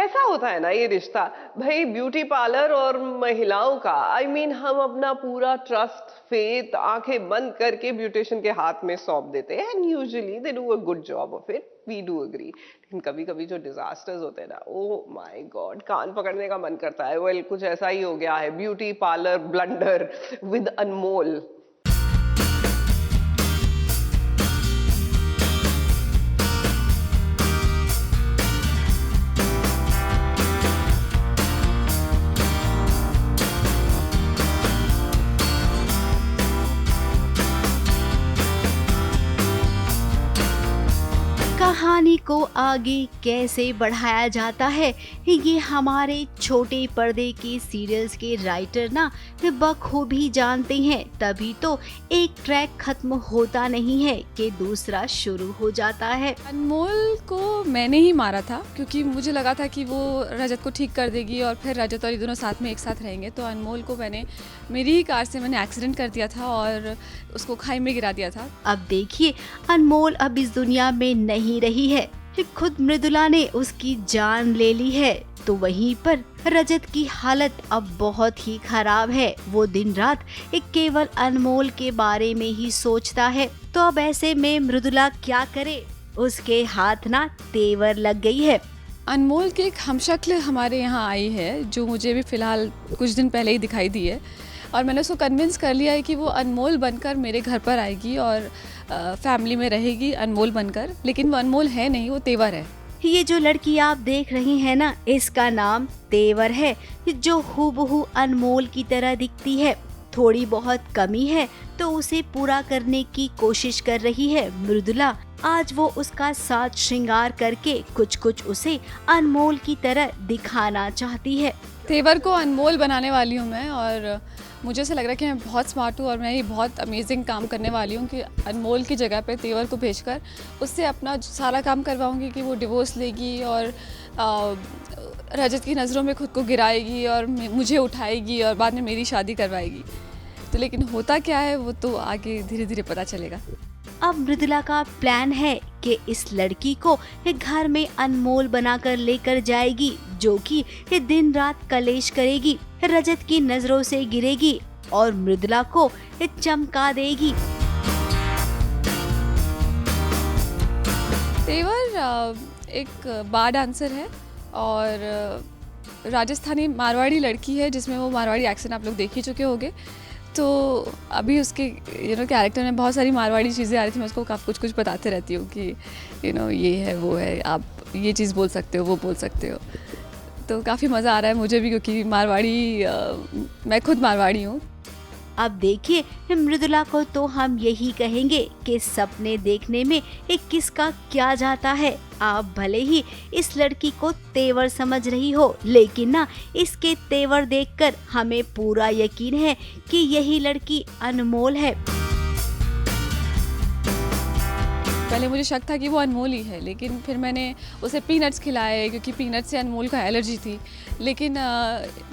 कैसा होता है ना ये रिश्ता भाई, ब्यूटी पार्लर और महिलाओं का। आई मीन हम अपना पूरा ट्रस्ट, फेथ, आंखें बंद करके ब्यूटिशियन के हाथ में सौंप देते हैं and usually they do a good job of it, we do agree. लेकिन कभी कभी जो डिजास्टर्स होते हैं ना, ओ माय गॉड, कान पकड़ने का मन करता है। वेल, कुछ ऐसा ही हो गया है ब्यूटी पार्लर ब्लंडर विद अनमोल। कहानी को आगे कैसे बढ़ाया जाता है ये हमारे छोटे पर्दे के सीरियल्स के राइटर ना बखूबी जानते हैं। तभी तो एक ट्रैक खत्म होता नहीं है कि दूसरा शुरू हो जाता है। अनमोल को मैंने ही मारा था क्योंकि मुझे लगा था कि वो रजत को ठीक कर देगी और फिर रजत और ये दोनों साथ में एक साथ रहेंगे। तो अनमोल को मैंने मेरी ही कार से मैंने एक्सीडेंट कर दिया था और उसको खाई में गिरा दिया था। अब देखिए, अनमोल अब इस दुनिया में नहीं रही है, खुद मृदुला ने उसकी जान ले ली है। तो वहीं पर रजत की हालत अब बहुत ही खराब है। वो दिन रात केवल अनमोल के बारे में ही सोचता है। तो अब ऐसे में मृदुला क्या करे? उसके हाथ ना तेवर लग गई है। अनमोल की एक हमशक्ल हमारे यहाँ आई है जो मुझे भी फिलहाल कुछ दिन पहले ही दिखाई दी है और मैंने उसको कन्विंस कर लिया है कि वो अनमोल बनकर मेरे घर पर आएगी और फैमिली में रहेगी अनमोल बनकर। लेकिन वो अनमोल है नहीं, वो तेवर है। ये जो लड़की आप देख रही हैं ना, इसका नाम तेवर है, जो हूबहू अनमोल की तरह दिखती है। थोड़ी बहुत कमी है तो उसे पूरा करने की कोशिश कर रही है मृदुला। आज वो उसका साज श्रृंगार करके कुछ कुछ उसे अनमोल की तरह दिखाना चाहती है। तेवर को अनमोल बनाने वाली हूँ मैं और मुझे ऐसा लग रहा है कि मैं बहुत स्मार्ट हूँ और मैं ये बहुत अमेजिंग काम करने वाली हूँ कि अनमोल की जगह पे तेवर को भेजकर उससे अपना सारा काम करवाऊँगी कि वो डिवोर्स लेगी और रजत की नज़रों में खुद को गिराएगी और मुझे उठाएगी और बाद में मेरी शादी करवाएगी। तो लेकिन होता क्या है वो तो आगे धीरे धीरे पता चलेगा। अब मृदुला का प्लान है कि इस लड़की को घर में अनमोल बनाकर लेकर जाएगी, जो कि दिन रात कलेश करेगी, रजत की नजरों से गिरेगी और मृदुला को चमका देगी। तेवर एक बार डांसर है और राजस्थानी मारवाड़ी लड़की है जिसमें वो मारवाड़ी एक्सेंट आप लोग देख ही चुके होंगे। तो अभी उसके कैरेक्टर में बहुत सारी मारवाड़ी चीज़ें आ रही थी। मैं उसको काफ़ी कुछ बताते रहती हूँ कि ये है वो है, आप ये चीज़ बोल सकते हो, वो बोल सकते हो। तो काफ़ी मज़ा आ रहा है मुझे भी क्योंकि मारवाड़ी मैं खुद मारवाड़ी हूँ। अब देखिए, मृदुला को तो हम यही कहेंगे कि सपने देखने में किसका क्या जाता है। आप भले ही इस लड़की को तेवर समझ रही हो, लेकिन ना इसके तेवर देखकर हमें पूरा यकीन है कि यही लड़की अनमोल है। पहले मुझे शक था कि वो अनमोल ही है, लेकिन फिर मैंने उसे पीनट्स खिलाए क्योंकि पीनट से अनमोल का एलर्जी थी। लेकिन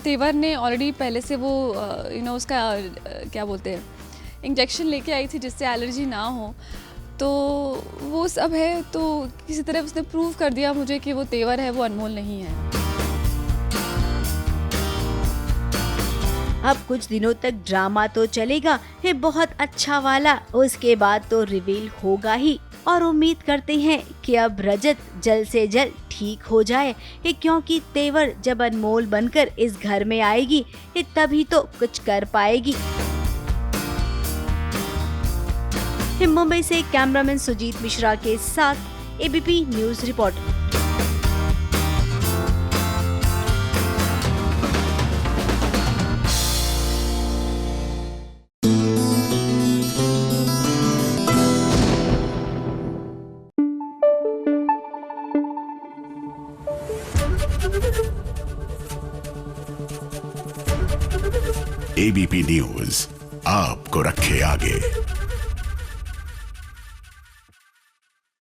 तेवर ने ऑलरेडी पहले से वो उसका क्या बोलते हैं इंजेक्शन लेके आई थी जिससे एलर्जी ना हो। तो वो सब है, तो किसी तरह उसने प्रूव कर दिया मुझे कि वो तेवर है, वो अनमोल नहीं है। अब कुछ दिनों तक ड्रामा तो चलेगा, ये बहुत अच्छा वाला। उसके बाद तो रिवील होगा ही और उम्मीद करते हैं कि अब रजत जल्द से जल्द ठीक हो जाए, क्योंकि तेवर जब अनमोल बनकर इस घर में आएगी तभी तो कुछ कर पाएगी। मुंबई से कैमरामैन सुजीत मिश्रा के साथ ABP news reporter. ABP news आपको रखे आगे।